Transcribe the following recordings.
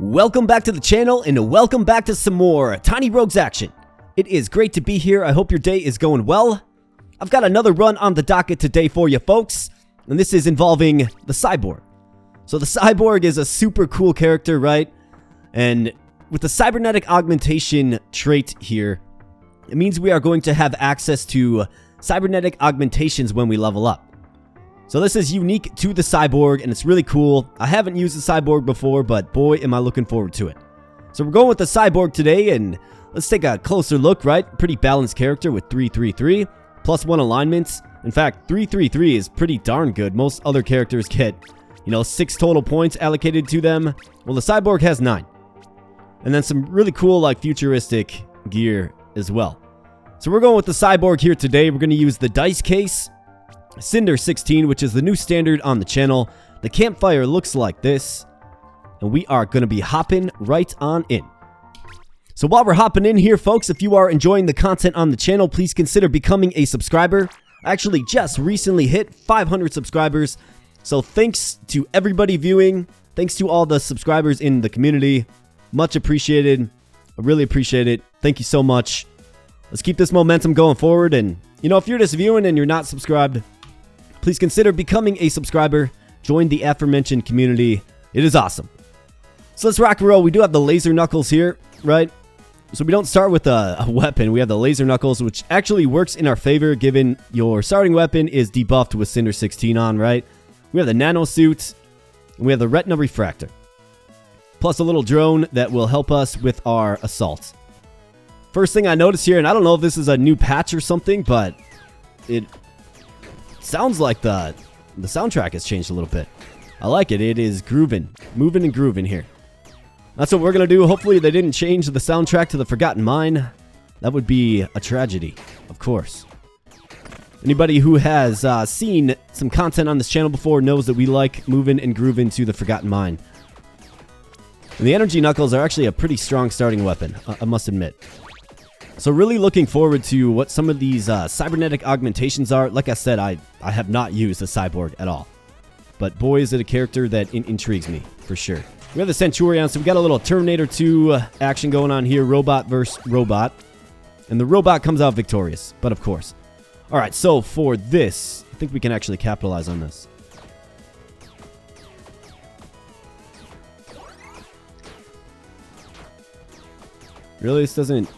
Welcome back to the channel and welcome back to some more TinyRogues action. It is great to be here. I hope your day is going well. I've got another run on the docket today for you folks, and this is involving the cyborg. So the cyborg is a super cool character, right? And with the cybernetic augmentation trait here, it means we are going to have access to cybernetic augmentations when we level up. So this is unique to the cyborg, and it's really cool. I haven't used the cyborg before, but boy, am I looking forward to it. So we're going with the cyborg today, and let's take a closer look, right? Pretty balanced character with 333, plus 1 alignments. In fact, 333 is pretty darn good. Most other characters get, 6 total points allocated to them. Well, the cyborg has 9. And then some really cool, futuristic gear as well. So we're going with the cyborg here today. We're going to use the dice case, Cinder 16, which is the new standard on the channel. The campfire looks like this, and we are going to be hopping right on in. So while we're hopping in here, folks, if you are enjoying the content on the channel, please consider becoming a subscriber. I actually just recently hit 500 subscribers, so thanks to everybody viewing. Thanks to all the subscribers in the community. Much appreciated. I really appreciate it. Thank you so much. Let's keep this momentum going forward, and if you're just viewing and you're not subscribed, please consider becoming a subscriber. Join the aforementioned community. It is awesome. So let's rock and roll. We do have the laser knuckles here, right? So we don't start with a weapon. We have the laser knuckles, which actually works in our favor given your starting weapon is debuffed with Cinder 16 on, right? We have the nano suit, and we have the retina refractor. Plus a little drone that will help us with our assault. First thing I notice here, and I don't know if this is a new patch or something, but it sounds like the soundtrack has changed a little bit. I like it. It is grooving. Moving and grooving here. That's what we're going to do. Hopefully they didn't change the soundtrack to the Forgotten Mine. That would be a tragedy, of course. Anybody who has seen some content on this channel before knows that we like moving and grooving to the Forgotten Mine. And the energy knuckles are actually a pretty strong starting weapon, I must admit. So really looking forward to what some of these cybernetic augmentations are. Like I said, I have not used the cyborg at all. But boy, is it a character that intrigues me, for sure. We have the Centurion, so we got a little Terminator 2 action going on here. Robot versus robot. And the robot comes out victorious, but of course. Alright, so for this, I think we can actually capitalize on this. Really, this doesn't...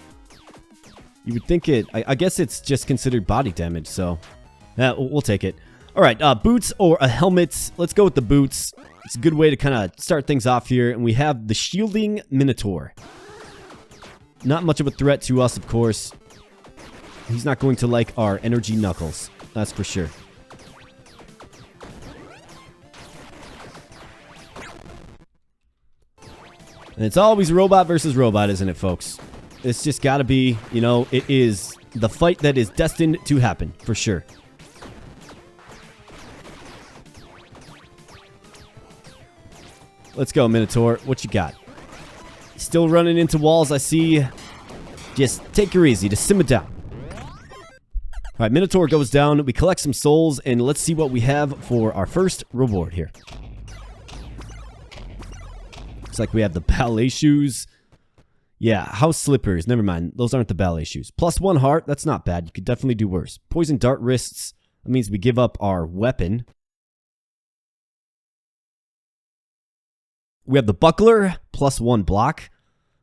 You would think it... I guess it's just considered body damage, so... Yeah, we'll take it. Alright, boots or a helmet. Let's go with the boots. It's a good way to kind of start things off here. And we have the Shielding Minotaur. Not much of a threat to us, of course. He's not going to like our energy knuckles. That's for sure. And it's always robot versus robot, isn't it, folks? It's just got to be, it is the fight that is destined to happen, for sure. Let's go, Minotaur. What you got? Still running into walls, I see. Just take her easy. Just simmer down. All right, Minotaur goes down. We collect some souls, and let's see what we have for our first reward here. Looks like we have the ballet shoes. Yeah, house slippers. Never mind. Those aren't the ballet shoes. Plus 1 heart. That's not bad. You could definitely do worse. Poison dart wrists. That means we give up our weapon. We have the buckler. Plus 1 block.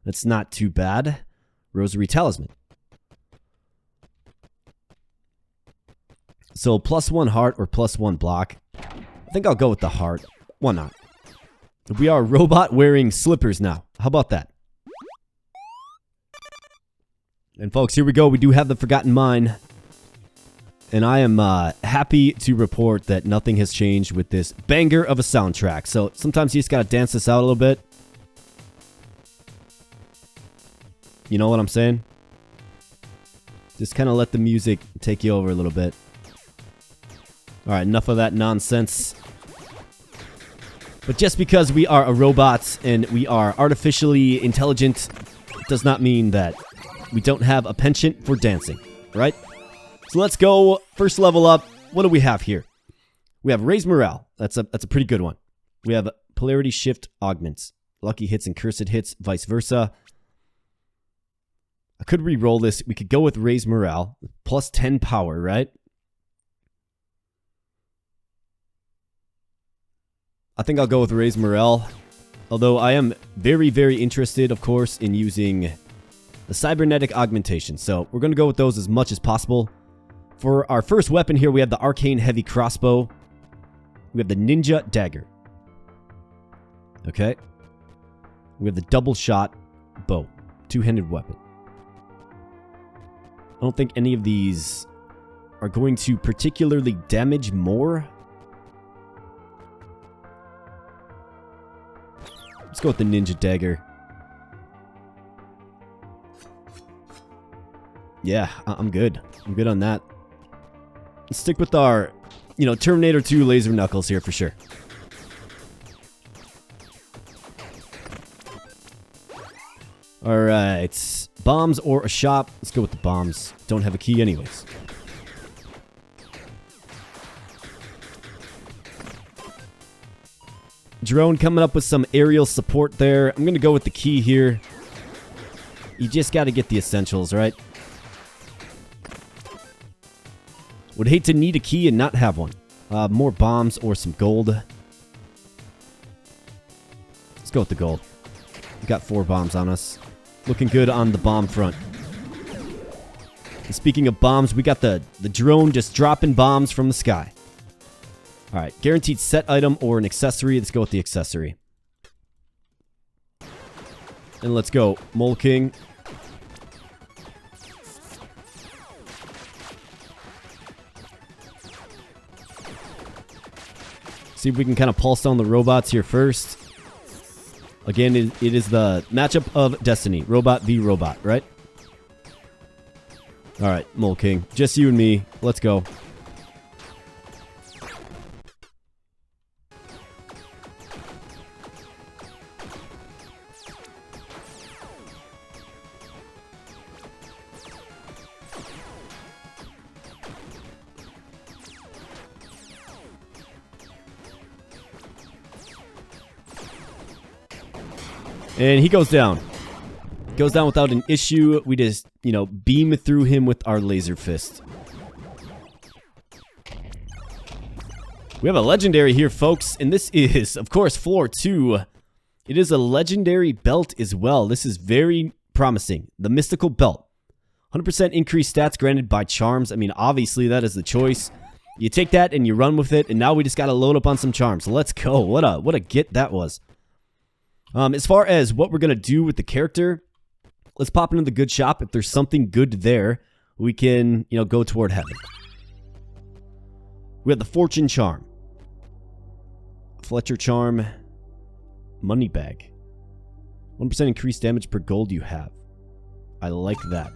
That's not too bad. Rosary talisman. So plus 1 heart or plus 1 block. I think I'll go with the heart. Why not? We are robot wearing slippers now. How about that? And folks, here we go. We do have the Forgotten Mine. And I am happy to report that nothing has changed with this banger of a soundtrack. So sometimes you just gotta dance this out a little bit. You know what I'm saying? Just kind of let the music take you over a little bit. Alright, enough of that nonsense. But just because we are a robot and we are artificially intelligent does not mean that we don't have a penchant for dancing, right? So let's go. First level up. What do we have here? We have Raise Morale. That's a pretty good one. We have Polarity Shift Augments. lucky hits and cursed hits, vice versa. I could re-roll this. We could go with raise morale, plus 10 power, right? I think I'll go with raise morale. Although I am very, very interested, of course, in using the cybernetic augmentation. So we're going to go with those as much as possible. For our first weapon here, we have the arcane heavy crossbow. We have the ninja dagger. Okay. We have the double shot bow. Two-handed weapon. I don't think any of these are going to particularly damage more. Let's go with the ninja dagger. Yeah, I'm good. I'm good on that. Let's stick with our, Terminator 2 laser knuckles here for sure. Alright. Bombs or a shop? Let's go with the bombs. Don't have a key anyways. Drone coming up with some aerial support there. I'm going to go with the key here. You just got to get the essentials, right? Would hate to need a key and not have one. More bombs or some gold. Let's go with the gold. We got 4 bombs on us. Looking good on the bomb front. And speaking of bombs, we got the drone just dropping bombs from the sky. Alright, guaranteed set item or an accessory. Let's go with the accessory. And let's go. Mole King. See if we can kind of pulse down the robots here first. Again, it is the matchup of Destiny. Robot v. Robot, right? Alright, Mole King. Just you and me. Let's go. And he goes down. Goes down without an issue. We just, beam through him with our laser fist. We have a legendary here, folks. And this is, of course, floor 2. It is a legendary belt as well. This is very promising. The mystical belt. 100% increased stats granted by charms. I mean, obviously, that is the choice. You take that and you run with it. And now we just got to load up on some charms. Let's go. What a get that was. As far as what we're going to do with the character, let's pop into the good shop. If there's something good there, we can, go toward heaven. We have the fortune charm. Fletcher charm. Money bag. 1% increased damage per gold you have. I like that.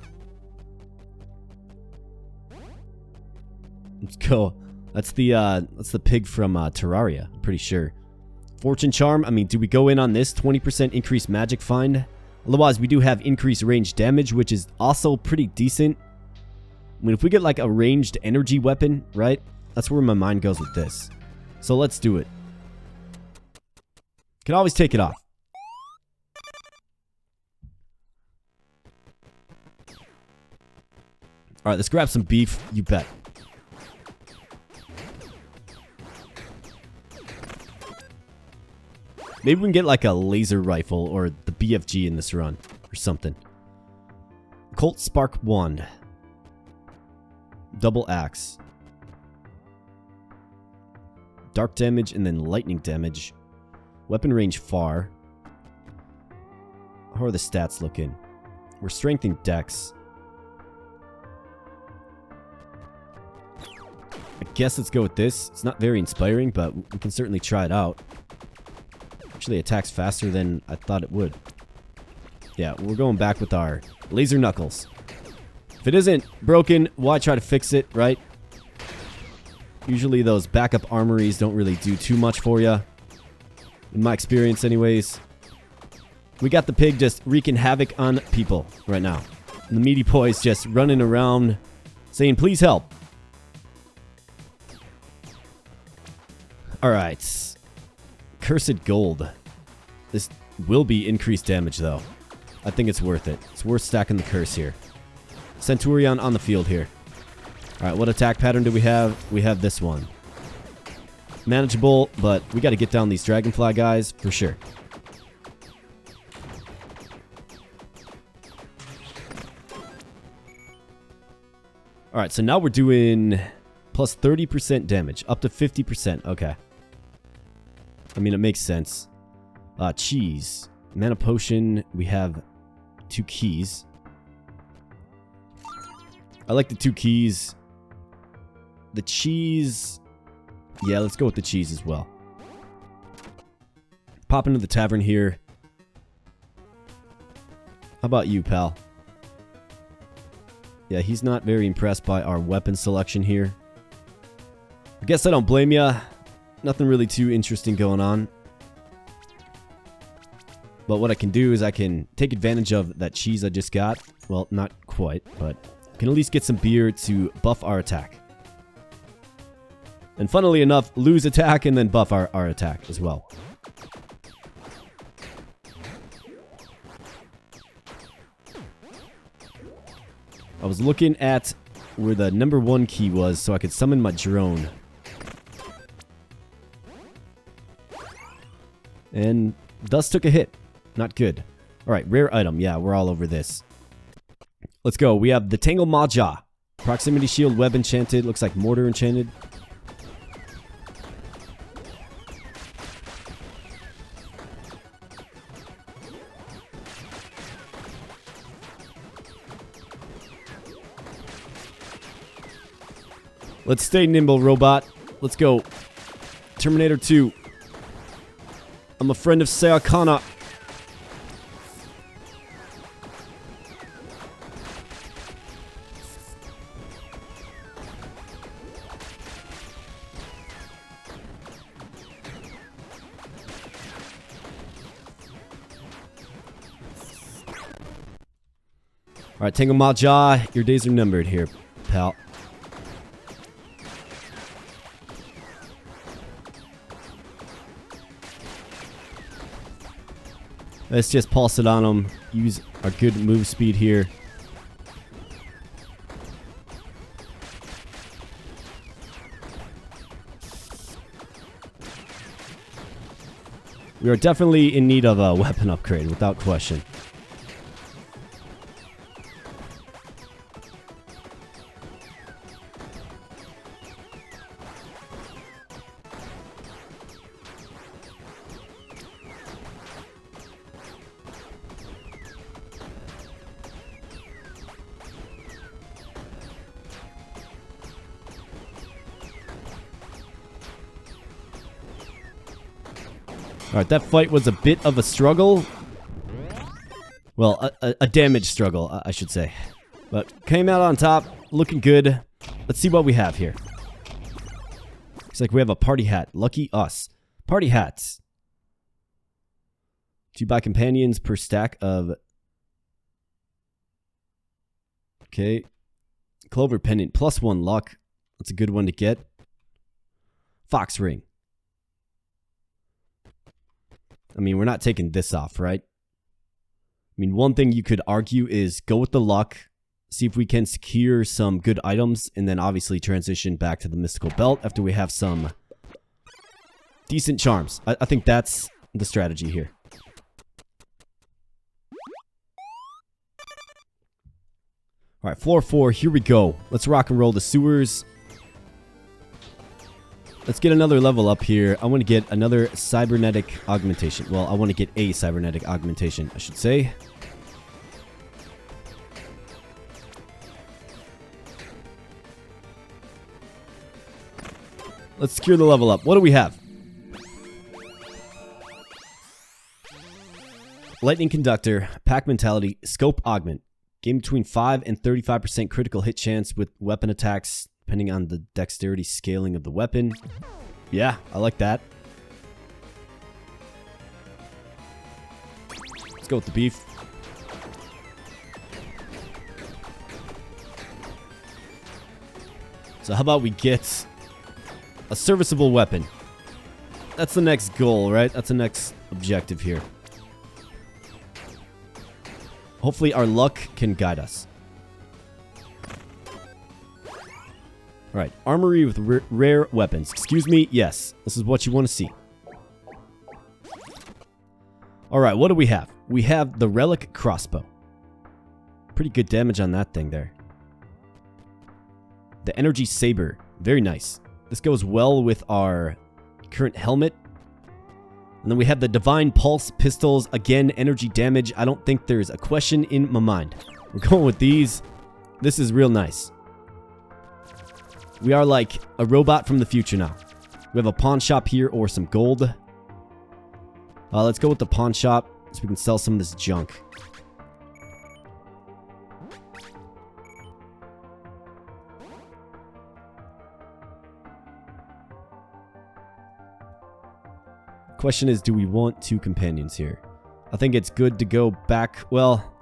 Let's go. That's the pig from Terraria, I'm pretty sure. Fortune charm, I mean, do we go in on this? 20% increased magic find. Otherwise, we do have increased range damage, which is also pretty decent. I mean, if we get like a ranged energy weapon, right? That's where my mind goes with this. So let's do it. Can always take it off. Alright, let's grab some beef. You bet. Maybe we can get like a laser rifle or the BFG in this run or something. Colt Spark Wand. Double axe. Dark damage and then lightning damage. Weapon range far. How are the stats looking? We're strengthening dex. I guess let's go with this. It's not very inspiring, but we can certainly try it out. Actually attacks faster than I thought it would. Yeah, we're going back with our laser knuckles. If it isn't broken, why try to fix it, right? Usually those backup armories don't really do too much for you. In my experience anyways. We got the pig just wreaking havoc on people right now. And the meaty boy's just running around saying, please help. Alright. Cursed gold. This will be increased damage, though. I think it's worth it. It's worth stacking the curse here. Centurion on the field here. Alright, what attack pattern do we have? We have this one. Manageable, but we got to get down these dragonfly guys for sure. Alright, so now we're doing plus 30% damage. Up to 50%. Okay. I mean, it makes sense. Cheese. Mana potion. We have 2 keys. I like the 2 keys. The cheese. Yeah, let's go with the cheese as well. Pop into the tavern here. How about you, pal? Yeah, he's not very impressed by our weapon selection here. I guess I don't blame ya. Nothing really too interesting going on. But what I can do is I can take advantage of that cheese I just got. Well, not quite, but I can at least get some beer to buff our attack. And funnily enough, lose attack and then buff our attack as well. I was looking at where the number 1 key was so I could summon my drone. And thus took a hit. Not good. Alright, rare item. Yeah, we're all over this. Let's go. We have the Tangle Maja. Proximity shield, web enchanted. Looks like mortar enchanted. Let's stay nimble, robot. Let's go. Terminator 2. I'm a friend of Sayakana. Alright, Tangle Maja, your days are numbered here, pal. Let's just pulse it on him. Use our good move speed here. We are definitely in need of a weapon upgrade, without question. Alright, that fight was a bit of a struggle. Well, a damage struggle, I should say. But came out on top, looking good. Let's see what we have here. Looks like we have a party hat. Lucky us. Party hats. 2 buy companions per stack of... Okay. Clover pendant, +1 luck. That's a good one to get. Fox ring. I mean, we're not taking this off, right? I mean, one thing you could argue is go with the luck, see if we can secure some good items, and then obviously transition back to the mystical belt after we have some decent charms. I think that's the strategy here. Alright, floor 4, here we go. Let's rock and roll the sewers. Let's get another level up here. I want to get another cybernetic augmentation. Well, I want to get a cybernetic augmentation, I should say. Let's secure the level up. What do we have? Lightning Conductor, Pack Mentality, Scope Augment. Gain between 5 and 35% critical hit chance with weapon attacks, depending on the dexterity scaling of the weapon. Yeah, I like that. Let's go with the beef. So how about we get a serviceable weapon? That's the next goal, right? That's the next objective here. Hopefully our luck can guide us. Alright, armory with rare weapons. Excuse me, yes. This is what you want to see. Alright, what do we have? We have the relic crossbow. Pretty good damage on that thing there. The energy saber. Very nice. This goes well with our current helmet. And then we have the divine pulse pistols. Again, energy damage. I don't think there's a question in my mind. We're going with these. This is real nice. We are like a robot from the future now. We have a pawn shop here or some gold. Let's go with the pawn shop so we can sell some of this junk. Question is, do we want 2 companions here? I think it's good to go back. Well,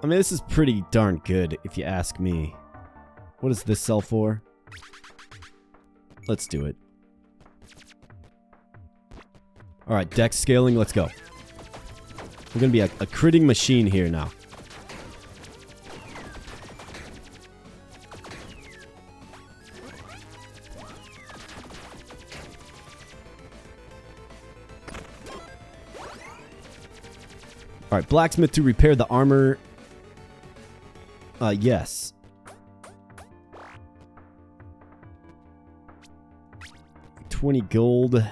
I mean, this is pretty darn good, if you ask me. What does this sell for? Let's do it. Alright, dex scaling, let's go. We're gonna be a critting machine here now. Alright, blacksmith to repair the armor. Yes. $20 gold.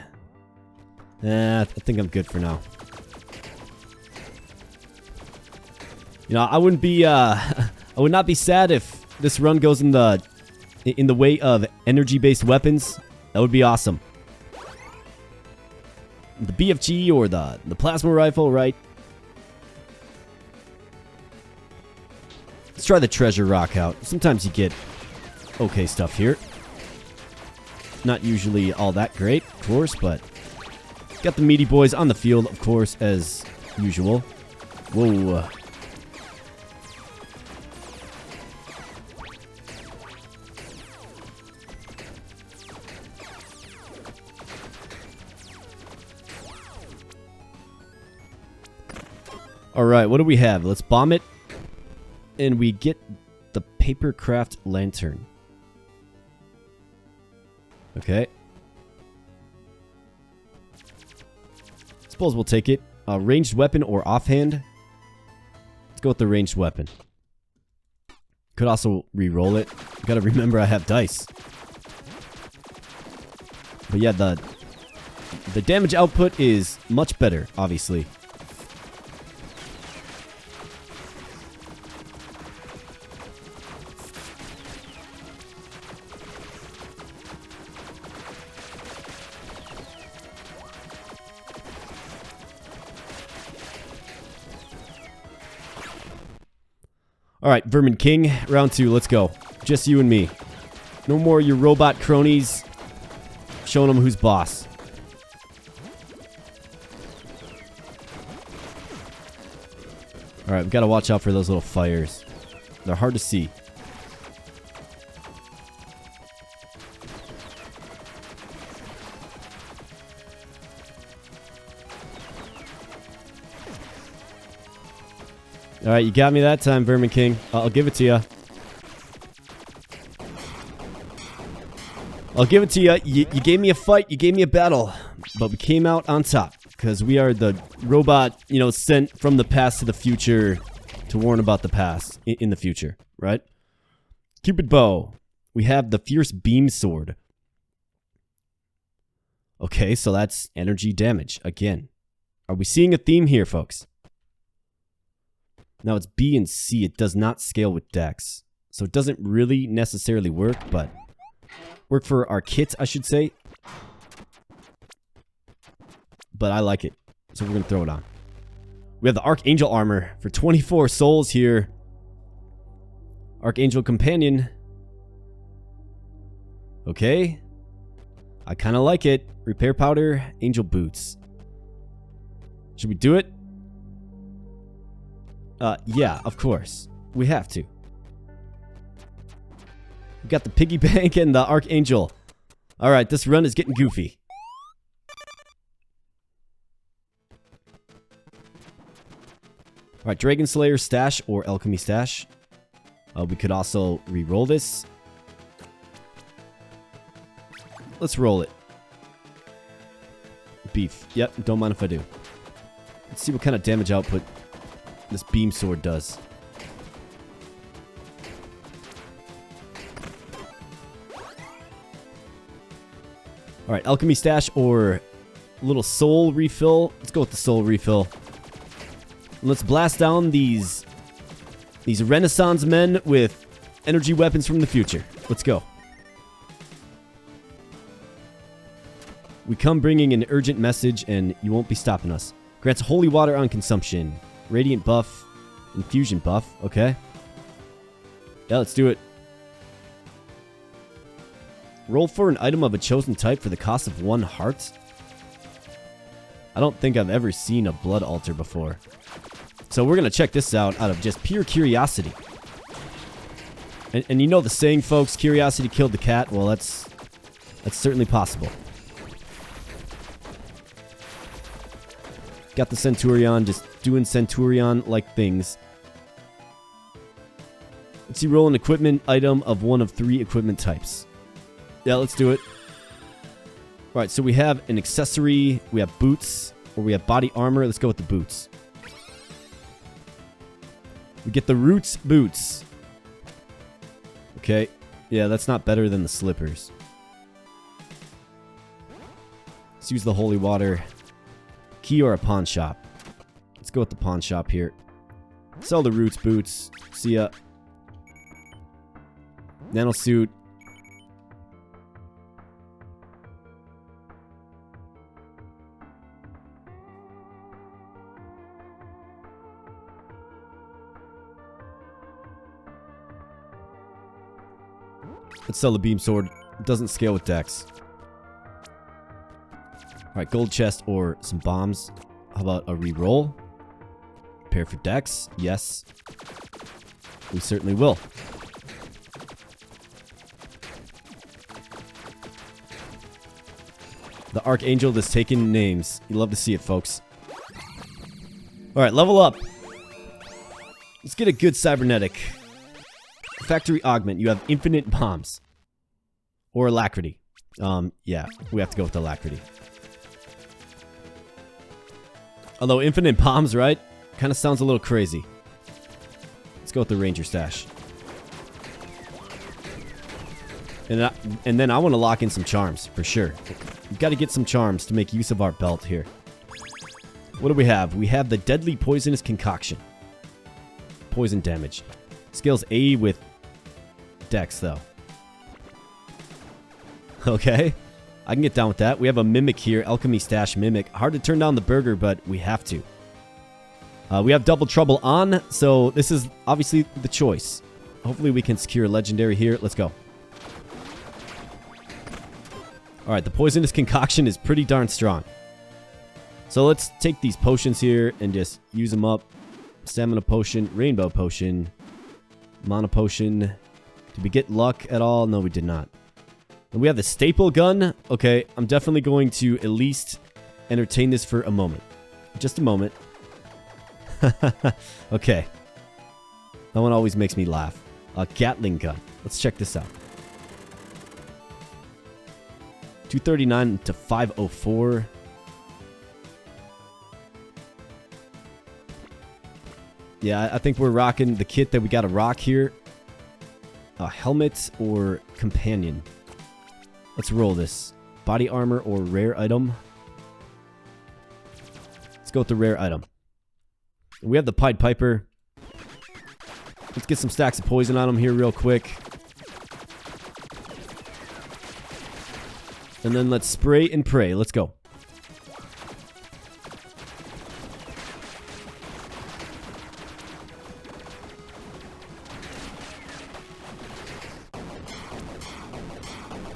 I think I'm good for now. You know, I wouldn't be, I would not be sad if this run goes in the way of energy-based weapons. That would be awesome. The BFG or the plasma rifle, right? Let's try the treasure rock out. Sometimes you get okay stuff here. Not usually all that great, of course, but got the meaty boys on the field, of course, as usual. Whoa. Alright, what do we have? Let's bomb it. And we get the papercraft lantern. Okay. Suppose we'll take it. Ranged weapon or offhand? Let's go with the ranged weapon. Could also re-roll it. Gotta remember I have dice. But yeah, the damage output is much better, obviously. Alright, Vermin King, round 2, let's go. Just you and me. No more your robot cronies showing them who's boss. Alright, we've got to watch out for those little fires. They're hard to see. Alright, you got me that time, Vermin King. I'll give it to you. I'll give it to you. You gave me a fight. You gave me a battle. But we came out on top. Because we are the robot, you know, sent from the past to the future to warn about the past in the future, right? Cupid bow. We have the fierce beam sword. Okay, so that's energy damage again. Are we seeing a theme here, folks? Now it's B and C. It does not scale with dex. So it doesn't really necessarily work, but work for our kit, I should say. But I like it. So we're going to throw it on. We have the Archangel armor for 24 souls here. Archangel companion. Okay. I kind of like it. Repair powder, angel boots. Should we do it? Yeah, of course. We have to. We got the piggy bank and the Archangel. Alright, this run is getting goofy. Alright, Dragon Slayer stash or Alchemy stash. We could also re-roll this. Let's roll it. Beef. Yep, don't mind if I do. Let's see what kind of damage output this beam sword does. Alright, Alchemy stash or little soul refill. Let's go with the soul refill. And let's blast down these Renaissance men with energy weapons from the future. Let's go. We come bringing an urgent message, and you won't be stopping us. Grants holy water on consumption. Radiant buff. Infusion buff. Okay. Yeah, let's do it. Roll for an item of a chosen type for the cost of 1 heart. I don't think I've ever seen a blood altar before. So we're going to check this out of just pure curiosity. And you know the saying, folks, curiosity killed the cat. Well, that's certainly possible. Got the Centurion, just doing Centurion-like things. Let's see, roll an equipment item of one of 3 equipment types. Yeah, let's do it. Alright, so we have an accessory, we have boots, or we have body armor. Let's go with the boots. We get the roots boots. Okay. Yeah, that's not better than the slippers. Let's use the holy water. Key or a pawn shop. Let's go with the pawn shop here. Sell the roots boots. See ya. Nanosuit. Let's sell the beam sword. It doesn't scale with dex. Alright, gold chest or some bombs. How about a reroll? Prepare for dex. Yes. We certainly will. The Archangel that's taking names. You love to see it, folks. Alright, level up. Let's get a good cybernetic. Factory augment. You have infinite bombs. Or alacrity. Yeah, we have to go with alacrity. Although infinite bombs, right? Kind of sounds a little crazy. Let's go with the ranger stash. And then I want to lock in some charms, for sure. We've got to get some charms to make use of our belt here. What do we have? We have the deadly poisonous concoction. Poison damage. Scales A with dex, though. Okay. I can get down with that. We have a mimic here. Alchemy stash mimic. Hard to turn down the burger, but we have to. We have double trouble on, so this is obviously the choice. Hopefully we can secure a legendary here. Let's go. Alright, the poisonous concoction is pretty darn strong. So let's take these potions here and just use them up. Stamina potion, rainbow potion, mana potion. Did we get luck at all? No, we did not. And we have the staple gun. Okay, I'm definitely going to at least entertain this for a moment. Just a moment. Okay. That one always makes me laugh. A Gatling gun. Let's check this out. 239 to 504. Yeah, I think we're rocking the kit that we got to rock here. A helmet or companion. Let's roll this. Body armor or rare item. Let's go with the rare item. We have the Pied Piper. Let's get some stacks of poison on him here real quick. And then let's spray and pray. Let's go.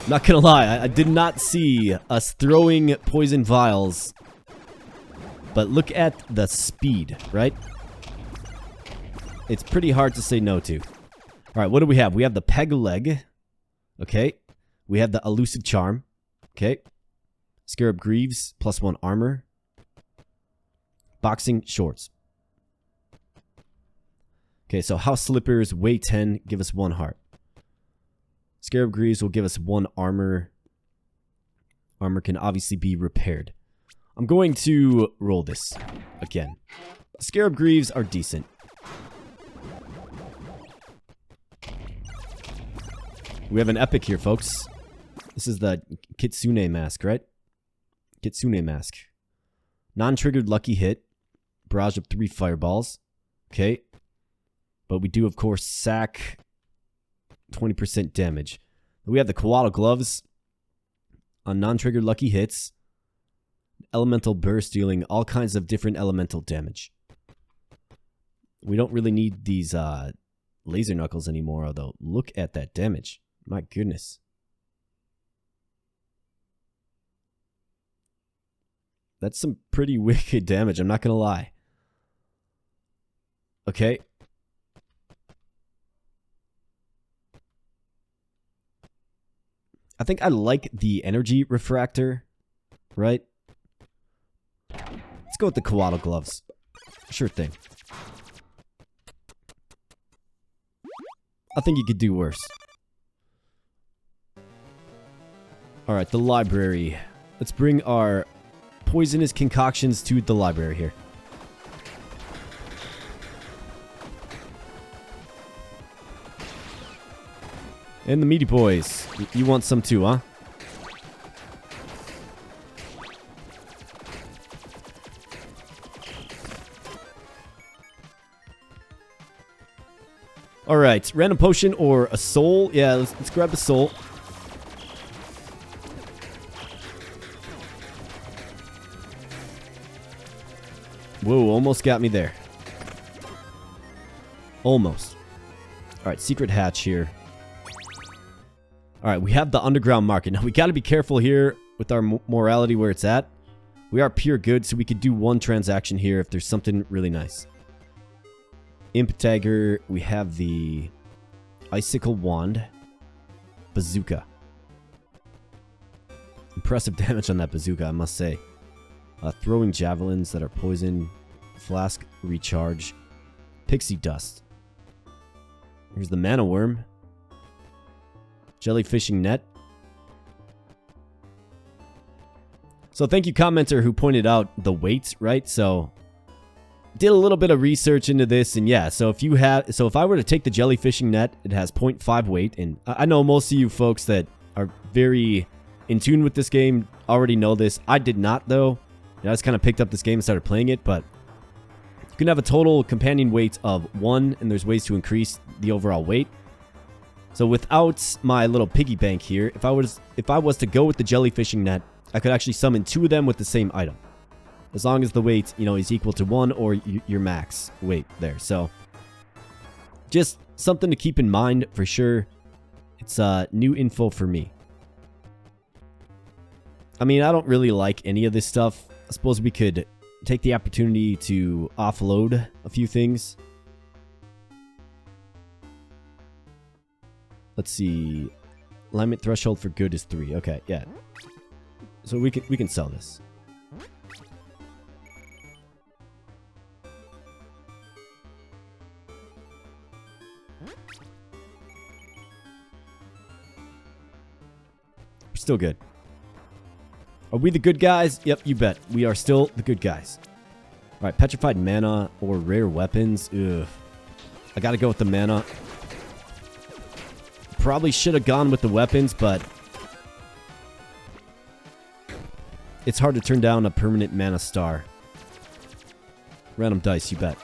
Not gonna lie, I did not see us throwing poison vials. But look at the speed, right? It's pretty hard to say no to. Alright, what do we have? We have the peg leg. Okay. We have the elusive charm. Okay. Scarab Greaves, +1 armor. Boxing shorts. Okay, so house slippers, weigh 10, give us 1 heart. Scarab greaves will give us 1 armor. Armor can obviously be repaired. I'm going to roll this again. Scarab greaves are decent. We have an epic here, folks. This is the Kitsune mask, right? Kitsune mask. Non-triggered lucky hit. Barrage of 3 fireballs. Okay. But we do, of course, sack 20% damage. We have the koala gloves on non-triggered lucky hits. Elemental burst dealing all kinds of different elemental damage. We don't really need these laser knuckles anymore, although look at that damage. My goodness. That's some pretty wicked damage, I'm not gonna lie. Okay. I think I like the energy refractor, right? Let's go with the koala gloves. Sure thing. I think you could do worse. Alright, the library. Let's bring our poisonous concoctions to the library here. And the meaty boys. You want some too, huh? Alright, random potion or a soul? Yeah, let's grab the soul. Whoa, almost got me there. Almost. Alright, secret hatch here. Alright, we have the underground market. Now, we gotta be careful here with our morality where it's at. We are pure good, so we could do 1 transaction here if there's something really nice. Imp dagger, we have the icicle wand. Bazooka. Impressive damage on that bazooka, I must say. Throwing javelins that are poison. Flask recharge. Pixie dust. Here's the mana worm. Jellyfishing net. So thank you, commenter, who pointed out the weight, right? So did a little bit of research into this, and yeah, so if I were to take the jellyfishing net, it has 0.5 weight, and I know most of you folks that are very in tune with this game already know this. I did not, though. I just kind of picked up this game and started playing it, but you can have a total companion weight of 1, and there's ways to increase the overall weight. So without my little piggy bank here, if I was to go with the jellyfishing net, I could actually summon 2 of them with the same item. As long as the weight, you know, is equal to 1 or your max weight there. So just something to keep in mind for sure. It's new info for me. I mean, I don't really like any of this stuff. I suppose we could take the opportunity to offload a few things. Let's see. Alignment threshold for good is 3. Okay, yeah. So we can sell this. We're still good. Are we the good guys? Yep, you bet. We are still the good guys. Alright, petrified mana or rare weapons. Ugh. I gotta go with the mana. Probably should have gone with the weapons, but it's hard to turn down a permanent mana star. Random dice, you bet.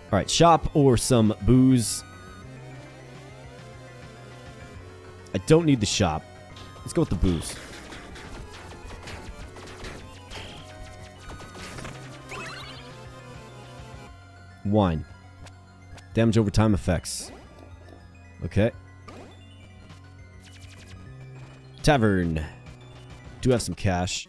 Alright, shop or some booze. I don't need the shop. Let's go with the booze. Wine. Damage over time effects. Okay. Tavern. Do have some cash.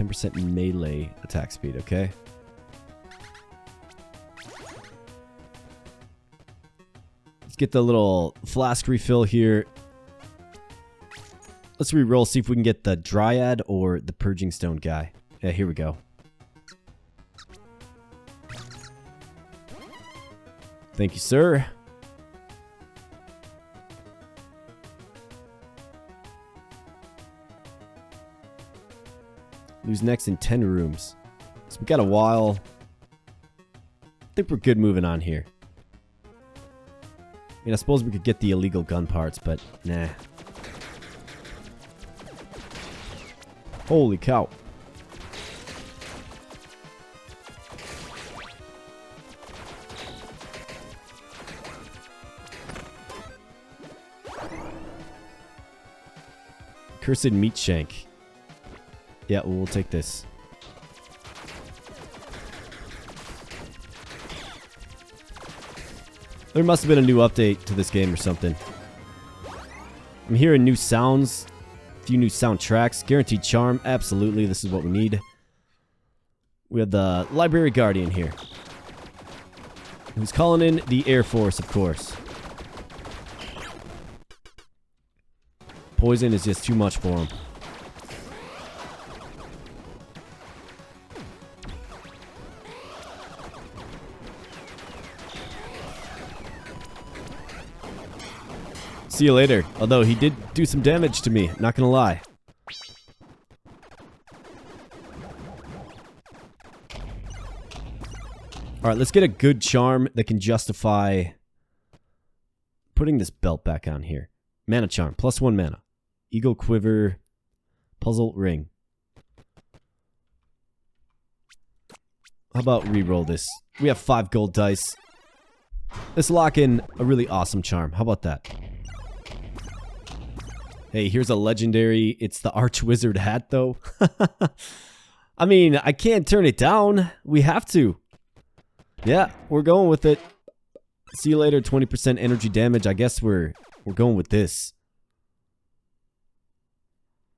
10% melee attack speed, okay. Let's get the little flask refill here. Let's re-roll, see if we can get the Dryad or the Purging Stone guy. Yeah, here we go. Thank you, sir. Who's next in 10 rooms? So we got a while. I think we're good moving on here. I mean, I suppose we could get the illegal gun parts, but nah. Holy cow. Cursed meat shank. Yeah, we'll take this. There must have been a new update to this game or something. I'm hearing new sounds. A few new soundtracks. Guaranteed charm. Absolutely, this is what we need. We have the Library Guardian here. Who's calling in the Air Force, of course. Poison is just too much for him. See you later. Although he did do some damage to me, not gonna lie. Alright, let's get a good charm that can justify putting this belt back on here. Mana charm, +1 mana. Eagle quiver, puzzle ring. How about re-roll this? We have 5 gold dice. Let's lock in a really awesome charm. How about that? Hey, here's a legendary. It's the Archwizard hat, though. I mean, I can't turn it down. We have to. Yeah, we're going with it. See you later. 20% energy damage. I guess we're going with this.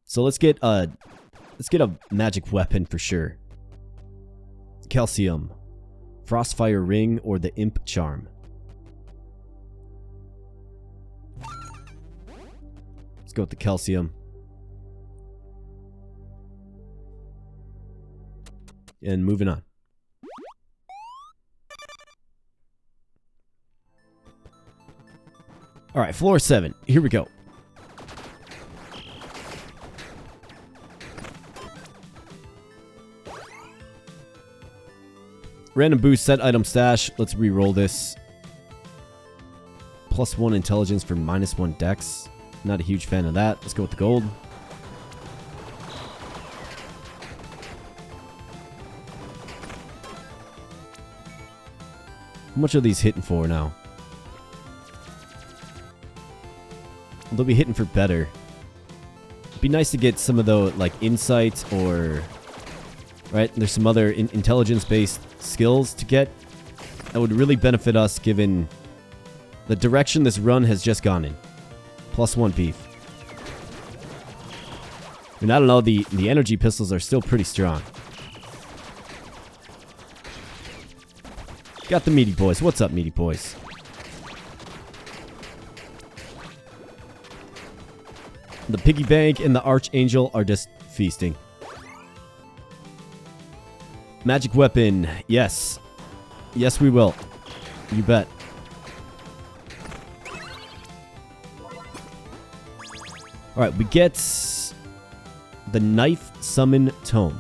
So let's get a magic weapon for sure. Calcium, Frostfire ring, or the Imp charm. Let's go with the calcium. And moving on. Alright, floor 7. Here we go. Random boost, set item stash. Let's re-roll this. +1 intelligence for -1 dex. Not a huge fan of that. Let's go with the gold. How much are these hitting for now? They'll be hitting for better. It'd be nice to get some of the like insights or right. There's some other intelligence-based skills to get that would really benefit us given the direction this run has just gone in. +1 beef. I mean, I don't know. The energy pistols are still pretty strong. Got the meaty boys. What's up, meaty boys? The piggy bank and the archangel are just feasting. Magic weapon. Yes. Yes, we will. You bet. Alright, we get the knife summon tome.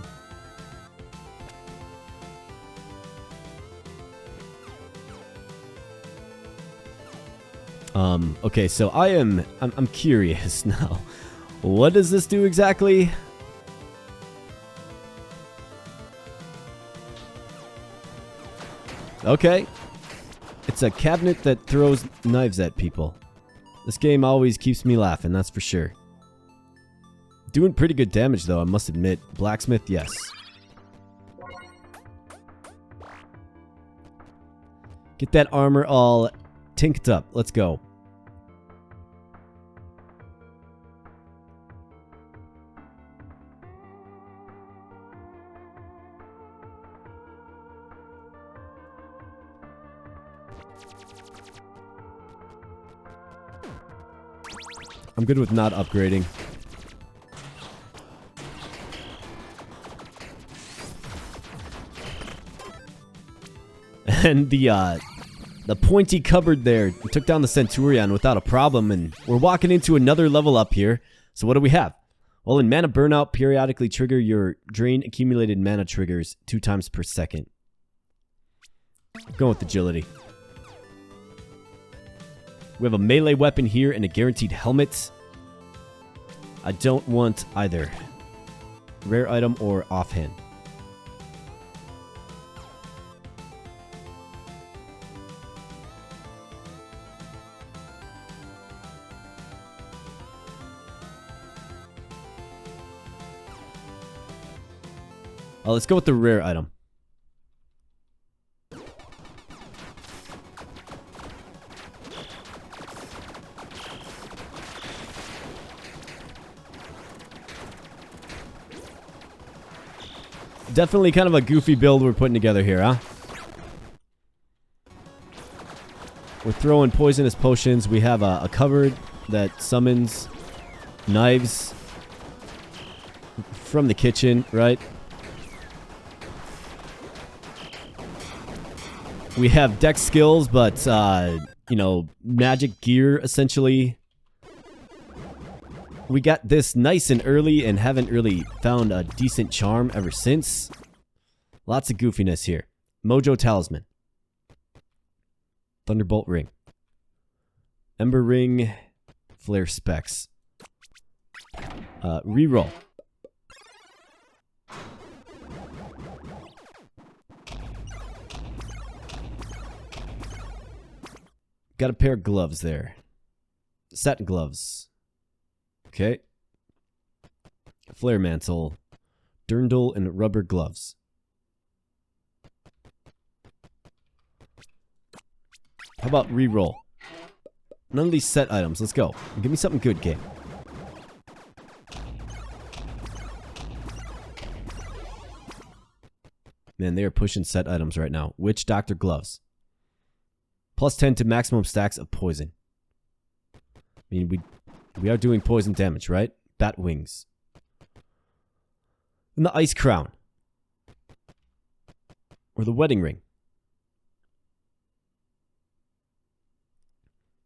Okay, so I'm curious now. What does this do exactly? Okay. It's a cabinet that throws knives at people. This game always keeps me laughing, that's for sure. Doing pretty good damage, though, I must admit. Blacksmith, yes. Get that armor all tinked up. Let's go. I'm good with not upgrading. And the pointy cupboard there took down the Centurion without a problem, and we're walking into another level up here. So what do we have? Well, in Mana Burnout, periodically trigger your drain accumulated mana triggers 2 times per second. I'm going with agility. We have a melee weapon here and a guaranteed helmet. I don't want either. Rare item or offhand. Let's go with the rare item. Definitely kind of a goofy build we're putting together here, huh? We're throwing poisonous potions. We have a cupboard that summons knives from the kitchen, right? We have dex skills, but, you know, magic gear, essentially. We got this nice and early and haven't really found a decent charm ever since. Lots of goofiness here. Mojo Talisman. Thunderbolt Ring. Ember Ring. Flare Specs. Reroll. Got a pair of gloves there. Satin gloves. Okay. Flare mantle. Dirndl and rubber gloves. How about reroll? None of these set items. Let's go. Give me something good, game. Man, they are pushing set items right now. Witch Doctor gloves. Plus 10 to maximum stacks of poison. I mean, we are doing poison damage, right? Bat wings. And the ice crown. Or the wedding ring.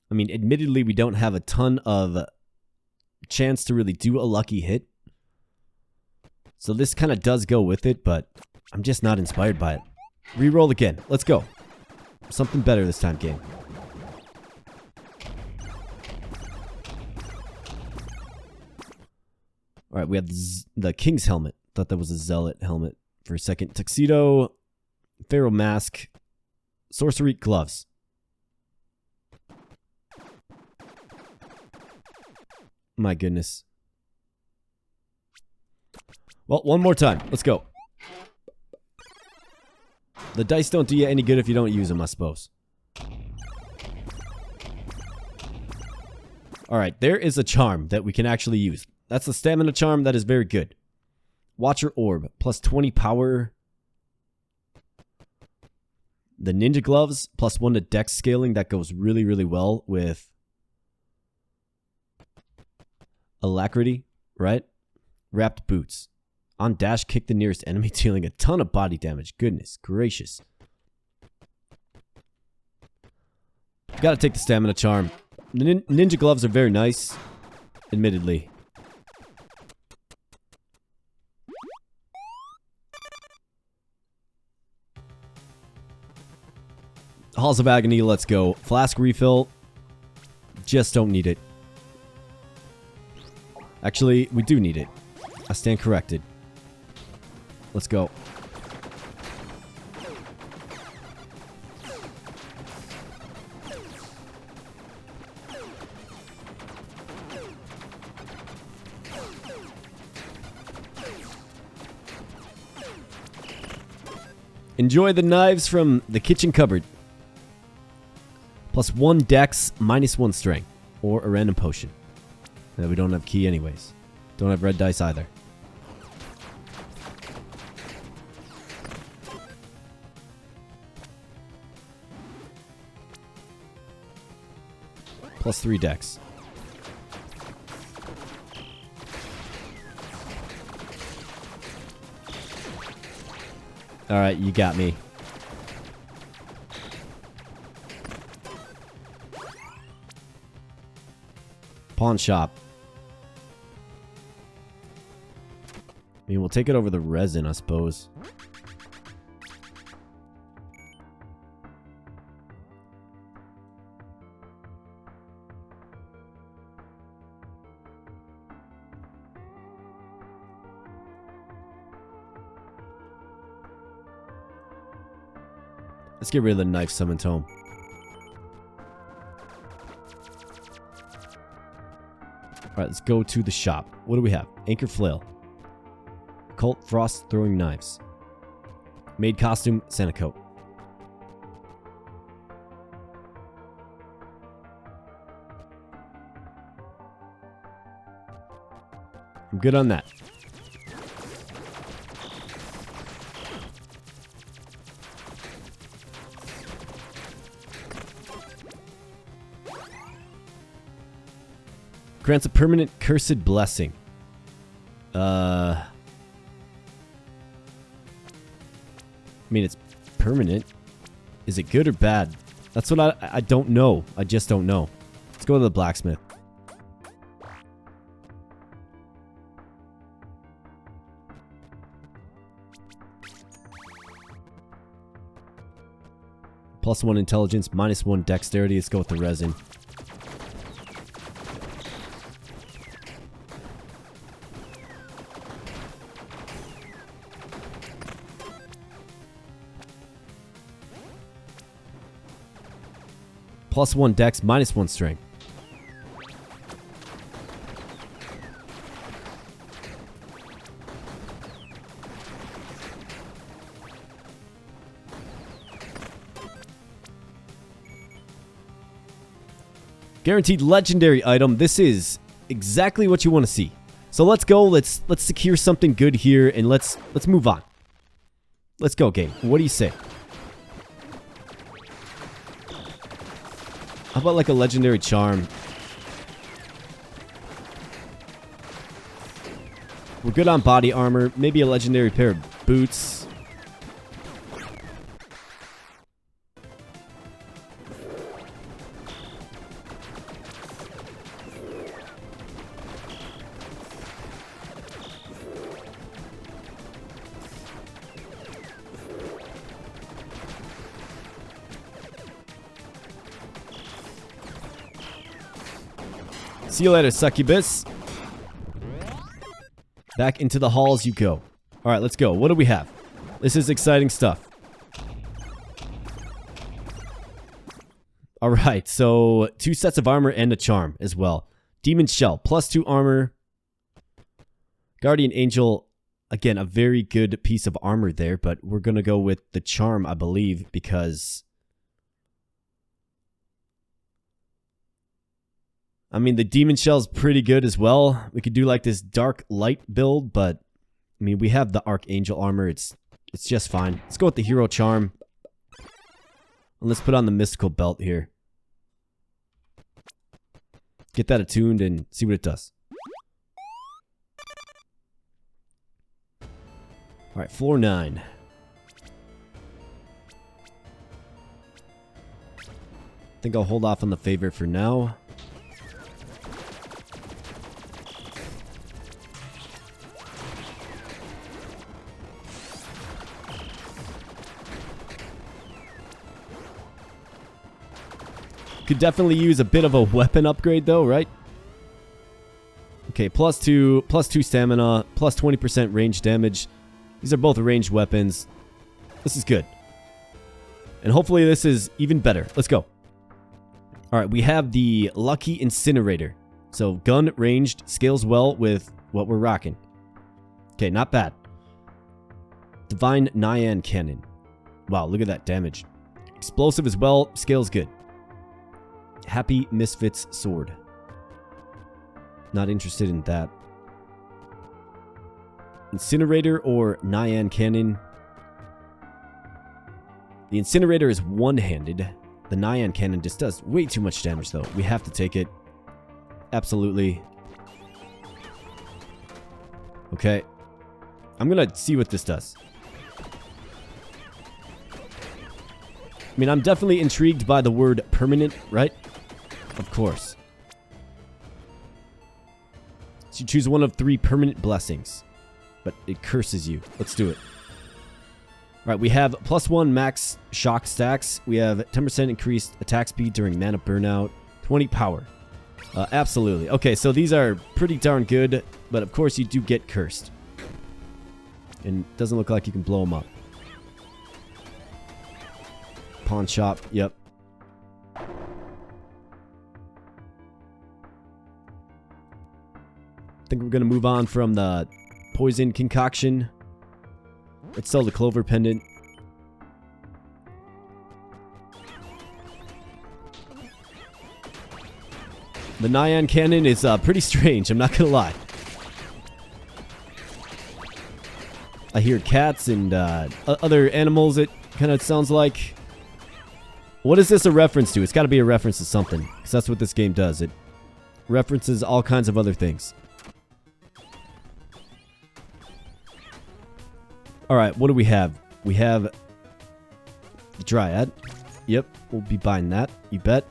I mean, admittedly, we don't have a ton of chance to really do a lucky hit. So this kind of does go with it, but I'm just not inspired by it. Reroll again. Let's go. Something better this time, game. Alright, we have the King's Helmet. Thought that was a Zealot helmet for a second. Tuxedo. Pharaoh Mask. Sorcery Gloves. My goodness. Well, one more time. Let's go. The dice don't do you any good if you don't use them, I suppose. Alright, there is a charm that we can actually use. That's the stamina charm. That is very good. Watcher Orb. Plus 20 power. The Ninja Gloves. Plus 1 to dex scaling. That goes really, really well with Alacrity, right? Wrapped Boots. On dash, kick the nearest enemy, dealing a ton of body damage. Goodness gracious. Gotta take the stamina charm. The ninja gloves are very nice, admittedly. Halls of Agony, let's go. Flask refill. Just don't need it. Actually, we do need it. I stand corrected. Let's go. Enjoy the knives from the kitchen cupboard. Plus 1 dex, minus 1 strength. Or a random potion. We don't have key anyways. Don't have red dice either. +3 dex. Alright, you got me. Pawn shop. I mean, we'll take it over the resin, I suppose. Let's get rid of the knife summon tome. Alright, let's go to the shop. What do we have? Anchor flail. Occult frost throwing knives. Maid costume, Santa coat. I'm good on that. Grants a permanent cursed blessing. I mean, it's permanent. Is it good or bad? That's what I don't know. I just don't know. Let's go to the blacksmith. +1 intelligence, -1 dexterity. Let's go with the resin. +1 dex, -1 strength. Guaranteed legendary item. This is exactly what you want to see. So let's go. Let's secure something good here and let's move on. Let's go, game. What do you say? How about like a legendary charm? We're good on body armor. Maybe a legendary pair of boots. See you later, succubus. Back into the halls you go. Alright, let's go. What do we have? This is exciting stuff. Alright, so 2 sets of armor and a charm as well. Demon Shell, +2 armor. Guardian Angel, again, a very good piece of armor there, but we're going to go with the charm, I believe, because... I mean, the Demon Shell's pretty good as well. We could do like this dark light build, but I mean, we have the Archangel armor. It's just fine. Let's go with the Hero Charm. And let's put on the Mystical Belt here. Get that attuned and see what it does. Alright, floor 9. I think I'll hold off on the favorite for now. Could definitely use a bit of a weapon upgrade though, right? Okay, +2 stamina, +20% range damage. These are both ranged weapons. This is good. And hopefully this is even better. Let's go. Alright, we have the Lucky Incinerator. So gun ranged, scales well with what we're rocking. Okay, not bad. Divine Nyan Cannon. Wow, look at that damage. Explosive as well, scales good. Happy Misfits Sword. Not interested in that. Incinerator or Nyan Cannon. The Incinerator is one-handed. The Nyan cannon just does way too much damage, though. We have to take it. Absolutely. Okay. I'm gonna see what this does. I mean, I'm definitely intrigued by the word permanent, right? Of course. So you choose one of 3 permanent blessings. But it curses you. Let's do it. Alright, we have +1 max shock stacks. We have 10% increased attack speed during mana burnout. 20 power. Absolutely. Okay, so these are pretty darn good. But of course you do get cursed. And it doesn't look like you can blow them up. Pawn shop. Yep. I think we're going to move on from the poison concoction. Let's sell the clover pendant. The Nyan cannon is pretty strange, I'm not going to lie. I hear cats and other animals, it kind of sounds like. What is this a reference to? It's got to be a reference to something, because that's what this game does. It references all kinds of other things. Alright, what do we have? We have the Dryad. Yep, we'll be buying that. You bet.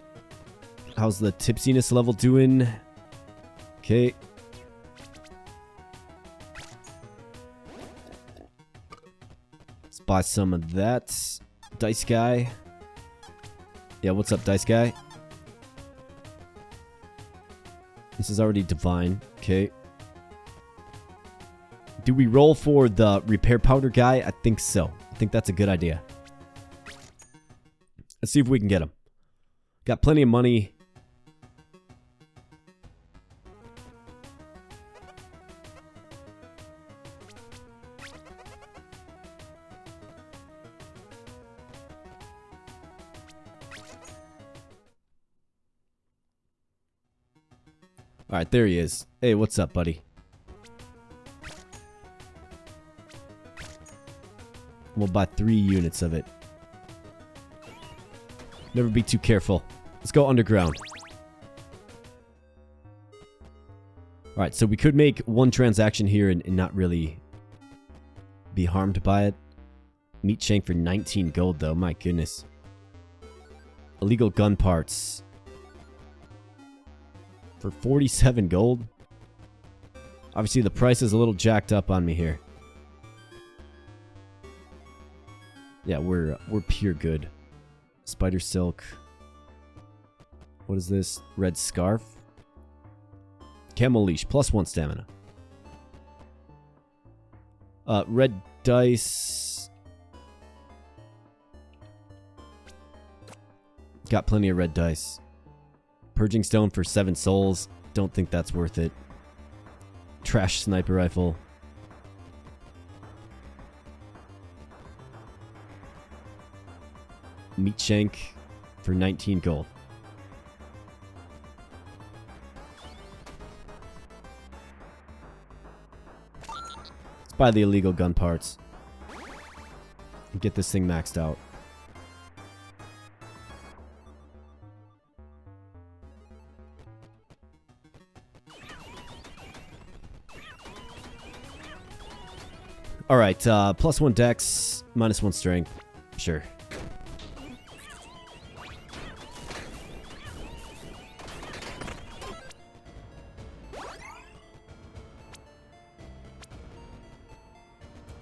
How's the tipsiness level doing? Okay. Let's buy some of that. Dice guy. Yeah, what's up, Dice guy? This is already divine. Okay. Do we roll for the repair powder guy? I think so. I think that's a good idea. Let's see if we can get him. Got plenty of money. Alright, there he is. Hey, what's up, buddy? We'll buy 3 units of it. Never be too careful. Let's go underground. Alright, so we could make one transaction here and not really be harmed by it. Meat shank for 19 gold, though. My goodness. Illegal gun parts. For 47 gold? Obviously, the price is a little jacked up on me here. Yeah, we're pure good. Spider silk. What is this? Red scarf. Camel leash, +1 stamina. Red dice. Got plenty of red dice. Purging stone for 7 souls. Don't think that's worth it. Trash sniper rifle. Meat shank for 19 gold. Let's buy the illegal gun parts. And get this thing maxed out. Alright, +1 dex, -1 strength. Sure.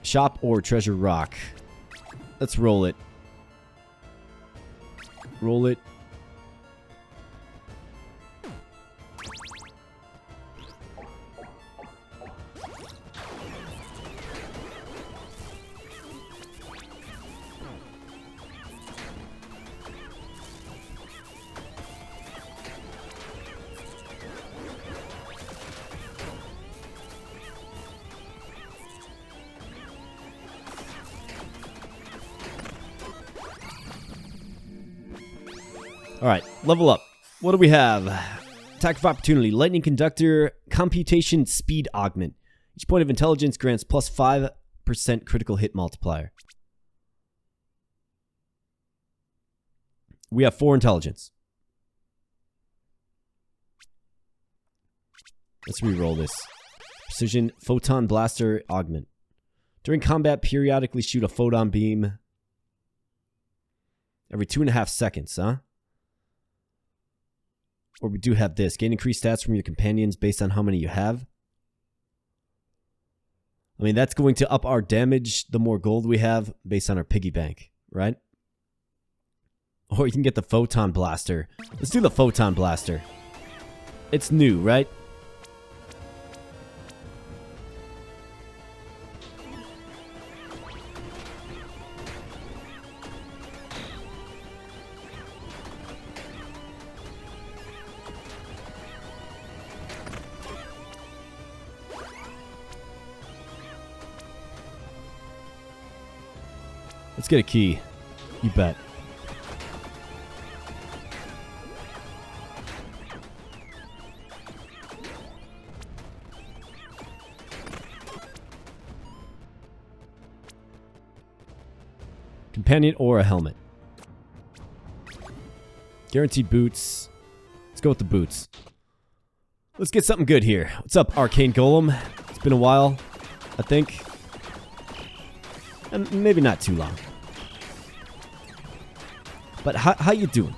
Shop or treasure rock. Let's roll it. Roll it. Alright, level up. What do we have? Attack of opportunity, lightning conductor, computation speed augment. Each point of intelligence grants +5% critical hit multiplier. We have 4 intelligence. Let's re-roll this. Precision photon blaster augment. During combat, periodically shoot a photon beam every 2.5 seconds, huh? Or we do have this. Gain increased stats from your companions based on how many you have. I mean, that's going to up our damage the more gold we have based on our piggy bank, right? Or you can get the photon blaster. Let's do the photon blaster. It's new, right? Let's get a key. You bet. Companion or a helmet. Guaranteed boots. Let's go with the boots. Let's get something good here. What's up, Arcane Golem? It's been a while, I think. And maybe not too long. But how you doing?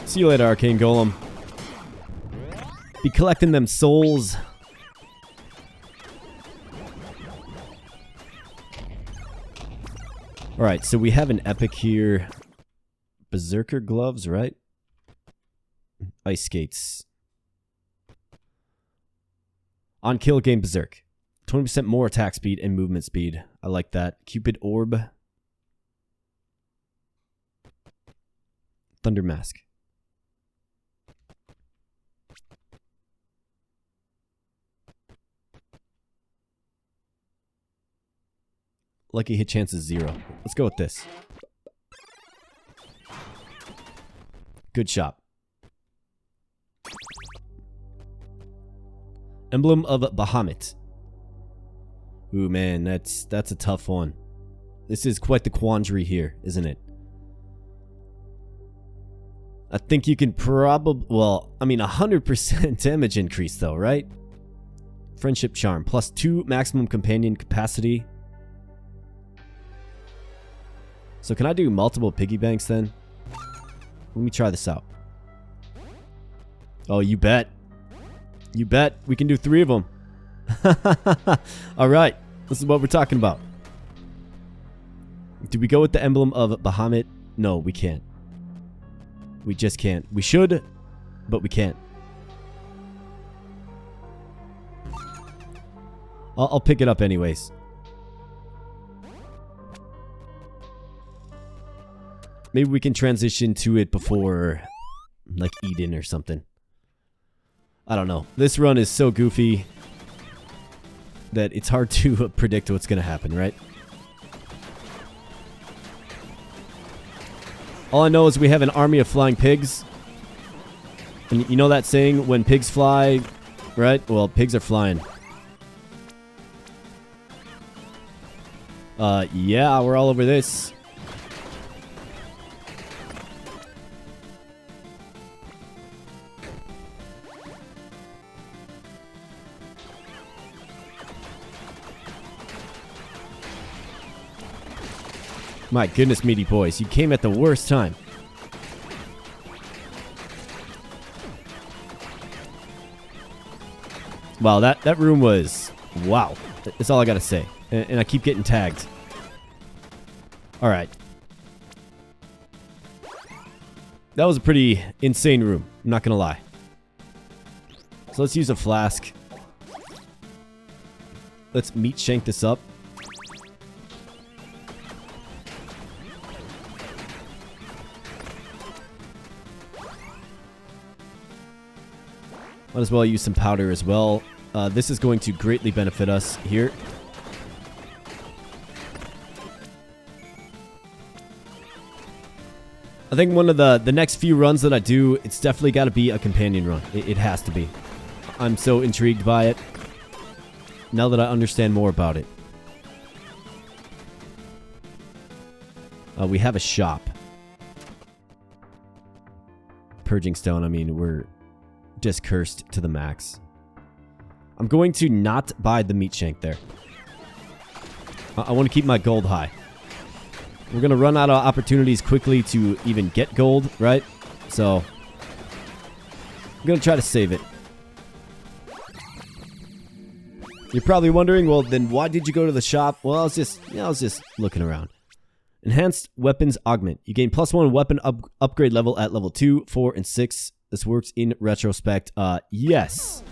See you later, Arcane Golem. Be collecting them souls. Alright, so we have an epic here. Berserker gloves, right? Ice skates. On kill, gain Berserk. 20% more attack speed and movement speed. I like that. Cupid Orb. Thunder Mask. Lucky hit chance is 0. Let's go with this. Good shot. Emblem of Bahamut. Ooh, man, that's a tough one. This is quite the quandary here, isn't it? I think you can probably... Well, I mean, 100% damage increase, though, right? Friendship Charm. Plus 2 maximum companion capacity. So can I do multiple piggy banks then? Let me try this out. Oh, you bet. You bet. We can do 3 of them. Alright. This is what we're talking about. Do we go with the emblem of Bahamut? No, we can't. We just can't. We should, but we can't. I'll pick it up anyways. Maybe we can transition to it before, like, Eden or something. I don't know. This run is so goofy that it's hard to predict what's going to happen, right? All I know is we have an army of flying pigs. And you know that saying, when pigs fly, right? Well, pigs are flying. Yeah, we're all over this. My goodness, meaty boys. You came at the worst time. Wow, that room was... Wow. That's all I gotta say. And I keep getting tagged. Alright. That was a pretty insane room. I'm not gonna lie. So let's use a flask. Let's meat shank this up. Might as well use some powder as well. This is going to greatly benefit us here. I think one of the next few runs that I do, it's definitely got to be a companion run. It has to be. I'm so intrigued by it now that I understand more about it. We have a shop. Purging stone, I mean, we're just cursed to the max. I'm going to not buy the meat shank there. I want to keep my gold high. We're going to run out of opportunities quickly to even get gold, right? So, I'm going to try to save it. You're probably wondering, well, then why did you go to the shop? Well, I was just looking around. Enhanced weapons augment. You gain +1 weapon upgrade level at level 2, 4, and 6. This works in retrospect. Yes.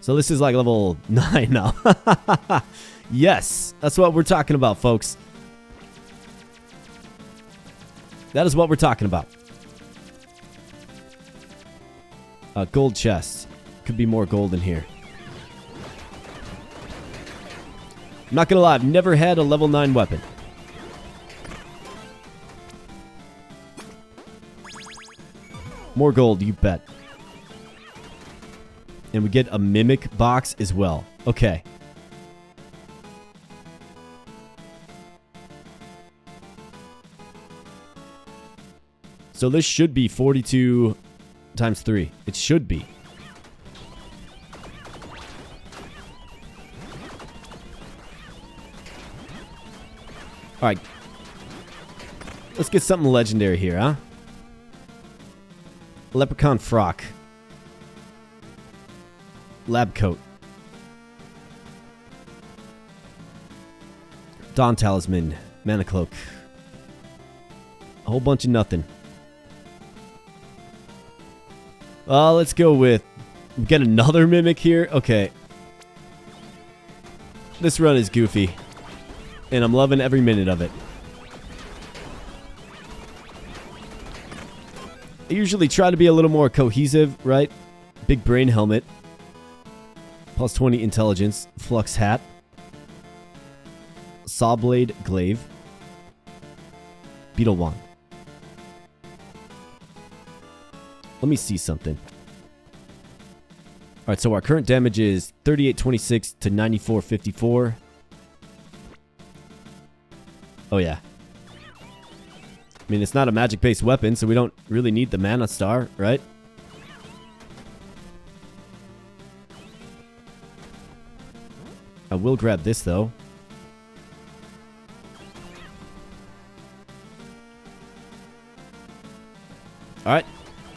So this is like level 9 now. Yes. That's what we're talking about, folks. That is what we're talking about. Gold chest. Could be more gold in here. I'm not gonna lie, I've never had a level 9 weapon. More gold, you bet. And we get a mimic box as well. Okay. So this should be 42 times 3. It should be. Alright. Let's get something legendary here, huh? Leprechaun frock. Lab coat. Dawn talisman. Mana cloak. A whole bunch of nothing. Let's go with... Get another mimic here? Okay. This run is goofy. And I'm loving every minute of it. I usually try to be a little more cohesive, right? Big brain helmet. +20 intelligence. Flux hat. Saw blade glaive. Beetle wand. Let me see something. Alright, so our current damage is 3826 to 9454. Oh yeah. I mean, it's not a magic-based weapon, so we don't really need the mana star, right? I will grab this, though. Alright.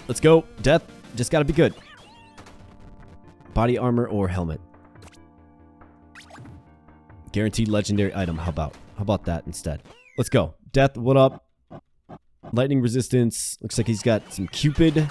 Let's go. Death. Just gotta be good. Body armor or helmet. Guaranteed legendary item. How about that instead? Let's go. Death, what up? Lightning resistance. Looks like he's got some Cupid.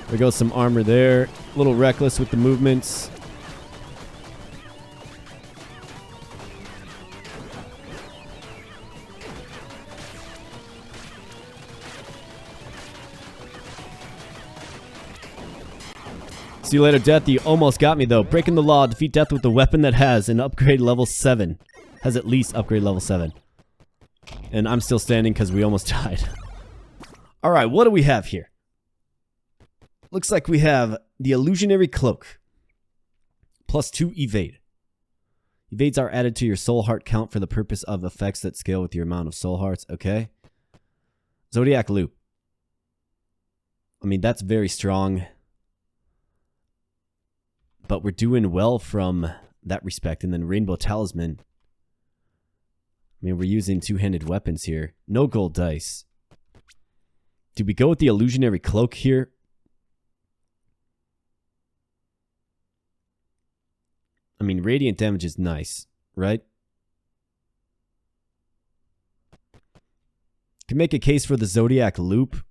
There goes some armor there. A little reckless with the movements. See you later, Death. You almost got me, though. Breaking the law. Defeat Death with a weapon that has an upgrade level 7. Has at least upgrade level 7. And I'm still standing because we almost died. Alright, what do we have here? Looks like we have the Illusionary Cloak. +2 evade. Evades are added to your soul heart count for the purpose of effects that scale with your amount of soul hearts. Okay. Zodiac Loop. I mean, that's very strong. But we're doing well from that respect. And then Rainbow Talisman. I mean, we're using two-handed weapons here. No gold dice. Do we go with the Illusionary Cloak here? I mean, radiant damage is nice, right? Can make a case for the Zodiac Loop.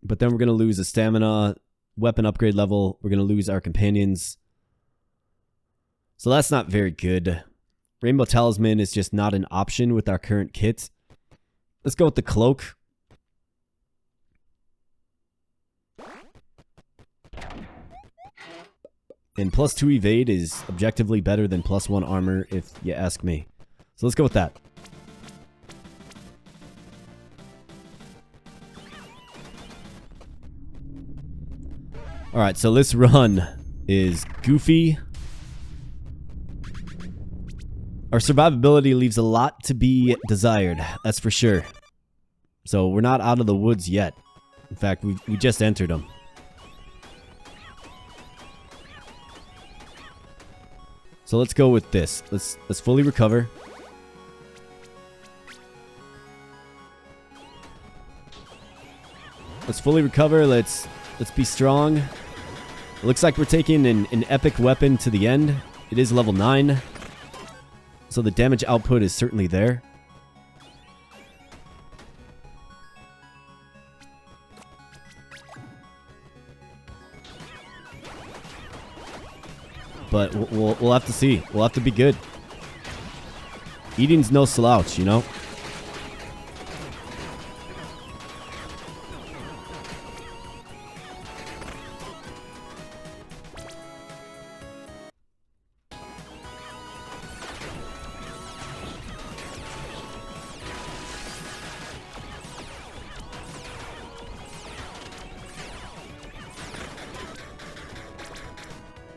But then we're going to lose a stamina, weapon upgrade level. We're going to lose our companions. So that's not very good. Rainbow Talisman is just not an option with our current kit. Let's go with the cloak. And +2 evade is objectively better than +1 armor, if you ask me. So let's go with that. Alright, so this run is goofy. Our survivability leaves a lot to be desired, that's for sure. So we're not out of the woods yet. In fact, we just entered them. So let's go with this. Let's fully recover. Let's fully recover. Let's be strong. It looks like we're taking an epic weapon to the end. It is level 9. So the damage output is certainly there. But we'll have to see. We'll have to be good. Eating's no slouch, you know?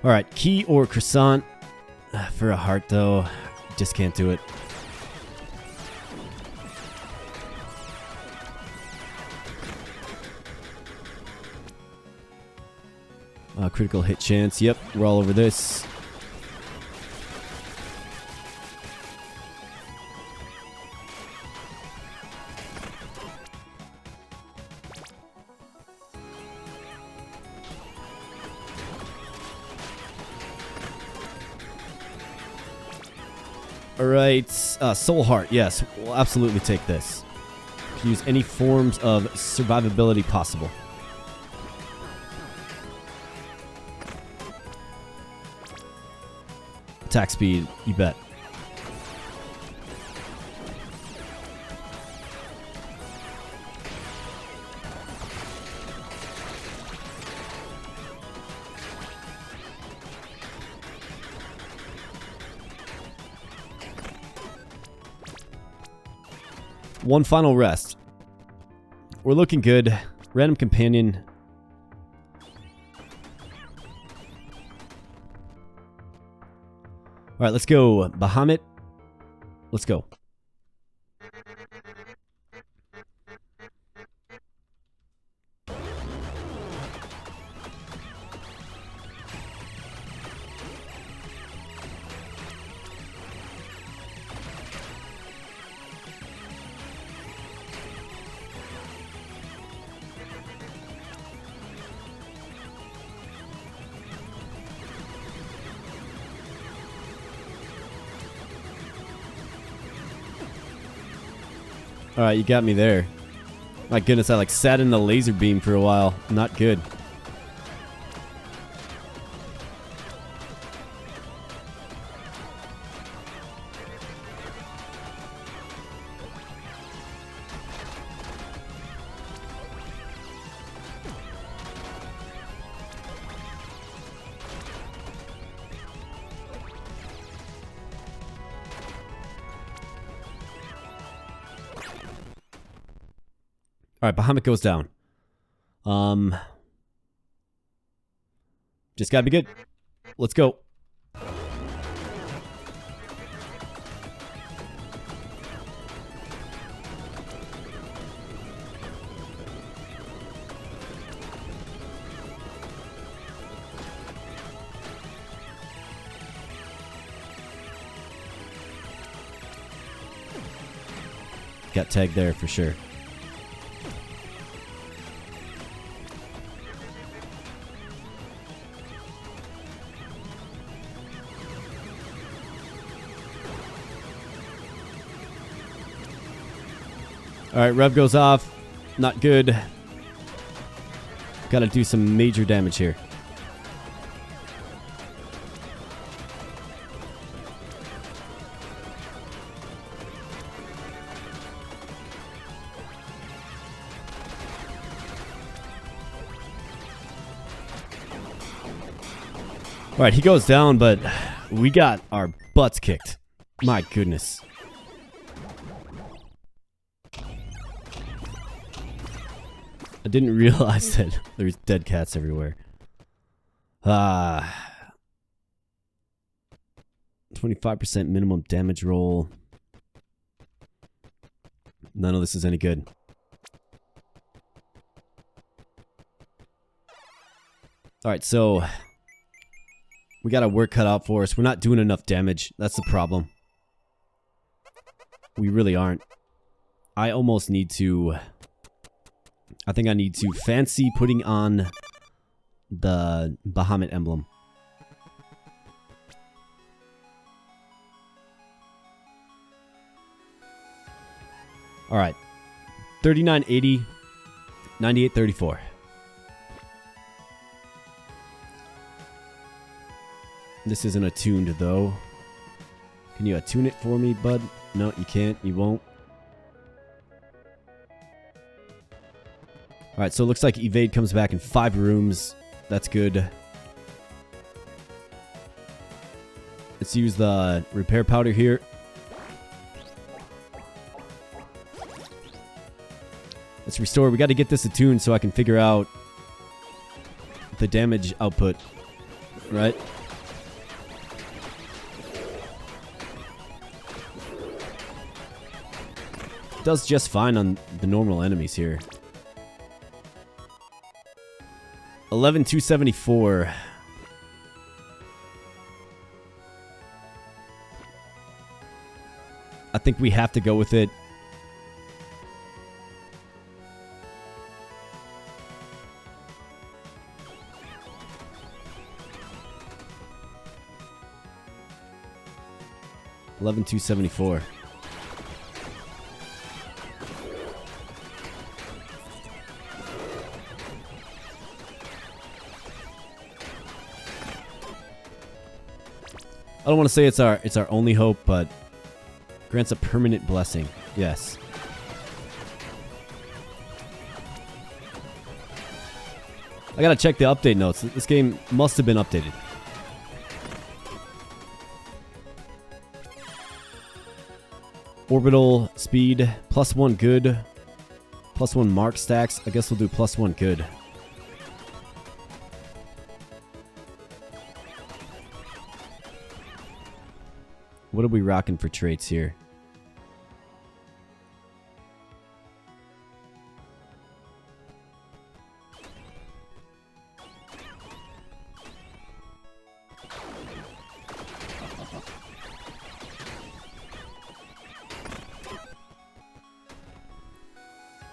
Alright, key or croissant. For a heart, though. Just can't do it. Critical hit chance. Yep, we're all over this. Alright, Soul Heart, yes, we'll absolutely take this. Use any forms of survivability possible. Attack speed, you bet. One final rest. We're looking good. Random companion. Alright, let's go. Bahamut. Let's go. Alright, you got me there. My goodness, I like sat in the laser beam for a while. Not good. Alright, Bahamut goes down. Just gotta be good. Let's go. Got tagged there for sure. Alright, rev goes off. Not good. Gotta do some major damage here. Alright, he goes down, but we got our butts kicked. My goodness. I didn't realize that there's dead cats everywhere. 25% minimum damage roll. None of this is any good. Alright, so we got our work cut out for us. We're not doing enough damage. That's the problem. We really aren't. I almost need to... I think I need to fancy putting on the Bahamut emblem. Alright. 3980. 9834. This isn't attuned, though. Can you attune it for me, bud? No, you can't. You won't. Alright, so it looks like evade comes back in 5 rooms. That's good. Let's use the repair powder here. Let's restore. We got to get this attuned so I can figure out the damage output. Right? Does just fine on the normal enemies here. 11,274. I think we have to go with it. $11,274. I don't want to say it's our only hope, but grants a permanent blessing. Yes. I gotta check the update notes. This game must have been updated. Orbital speed, +1 good, +1 mark stacks. I guess we'll do +1 good. What are we rocking for traits here?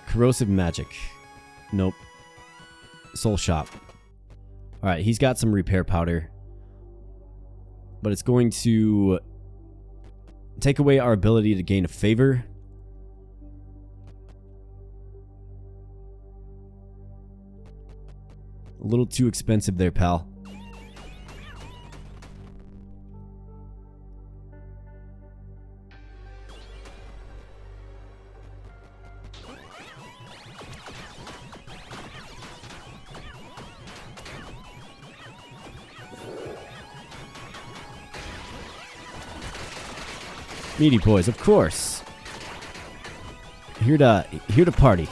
Corrosive magic. Nope. Soul shop. Alright, he's got some repair powder. But it's going to take away our ability to gain a favor. A little too expensive there, pal. Meaty boys, of course. Here to party.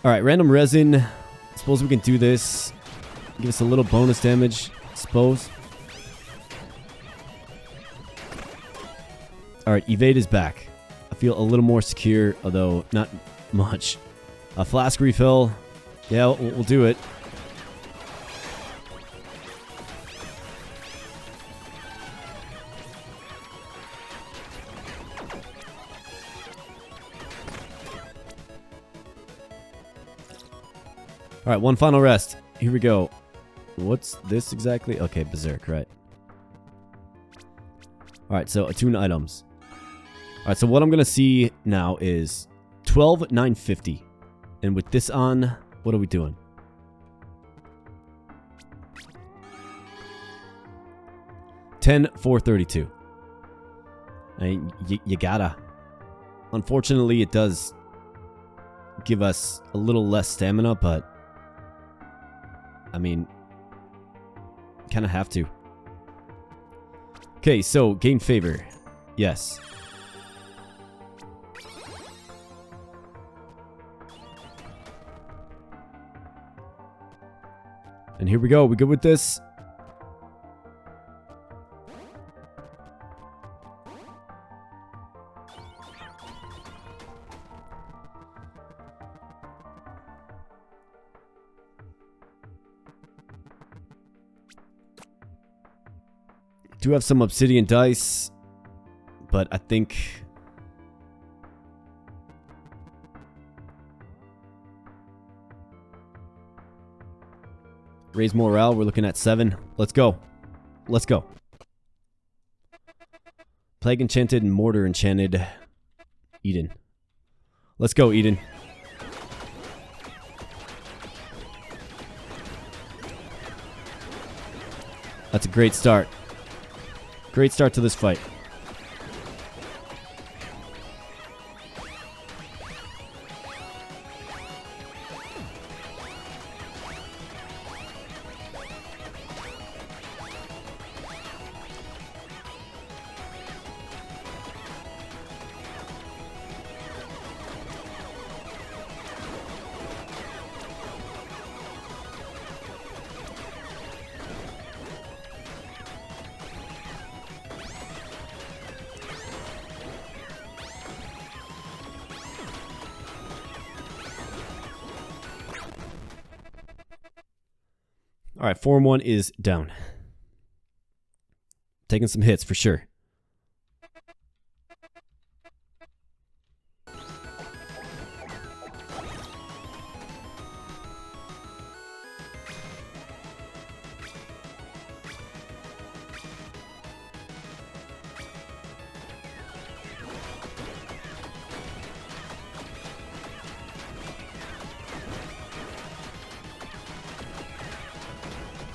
Alright, random resin. Suppose we can do this. Give us a little bonus damage. Suppose. Alright, evade is back. I feel a little more secure, although not much. A flask refill. Yeah, we'll do it. Alright, one final rest. Here we go. What's this exactly? Okay, Berserk, right. Alright, so attune items. Alright, so what I'm going to see now is 12,950. And with this on, what are we doing? $10,432. You gotta. Unfortunately, it does give us a little less stamina, but I mean, kind of have to. Okay, so gain favor. Yes. And here we go. We good with this? Do have some obsidian dice, but I think raise morale. We're looking at 7. Let's go. Let's go. Plague enchanted and mortar enchanted. Eden. Let's go, Eden. That's a great start. Great start to this fight. All right, 4-1 is down. Taking some hits for sure.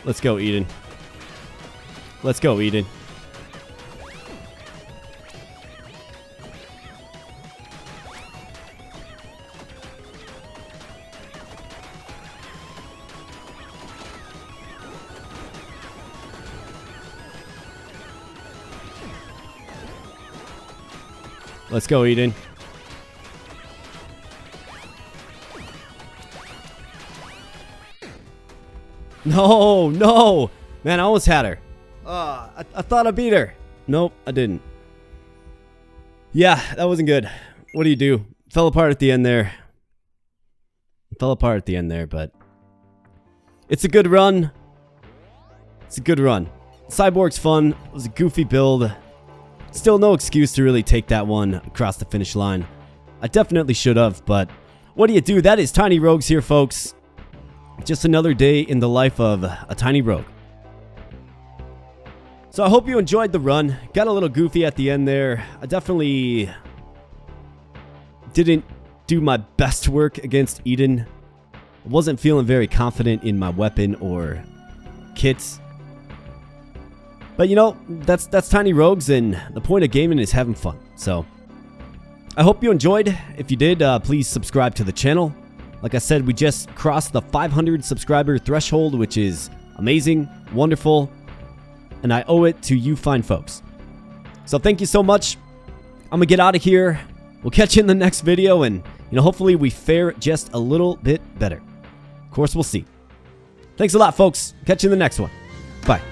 Let's go, Eden. Let's go, Eden. Let's go, Eden. No, no. Man, I almost had her. I thought I beat her. Nope, I didn't. Yeah, that wasn't good. What do you do? Fell apart at the end there. Fell apart at the end there, but it's a good run. It's a good run. Cyborg's fun. It was a goofy build. Still no excuse to really take that one across the finish line. I definitely should have, but what do you do? That is TinyRogues here, folks. Just another day in the life of a tiny rogue. So I hope you enjoyed the run. Got a little goofy at the end there. I definitely didn't do my best work against Eden. I wasn't feeling very confident in my weapon or kits. But you know, that's TinyRogues, and the point of gaming is having fun. So I hope you enjoyed. If you did, please subscribe to the channel. Like I said, we just crossed the 500 subscriber threshold, which is amazing, wonderful, and I owe it to you fine folks. So thank you so much. I'm gonna get out of here. We'll catch you in the next video, and hopefully we fare just a little bit better. Of course, we'll see. Thanks a lot, folks. Catch you in the next one. Bye.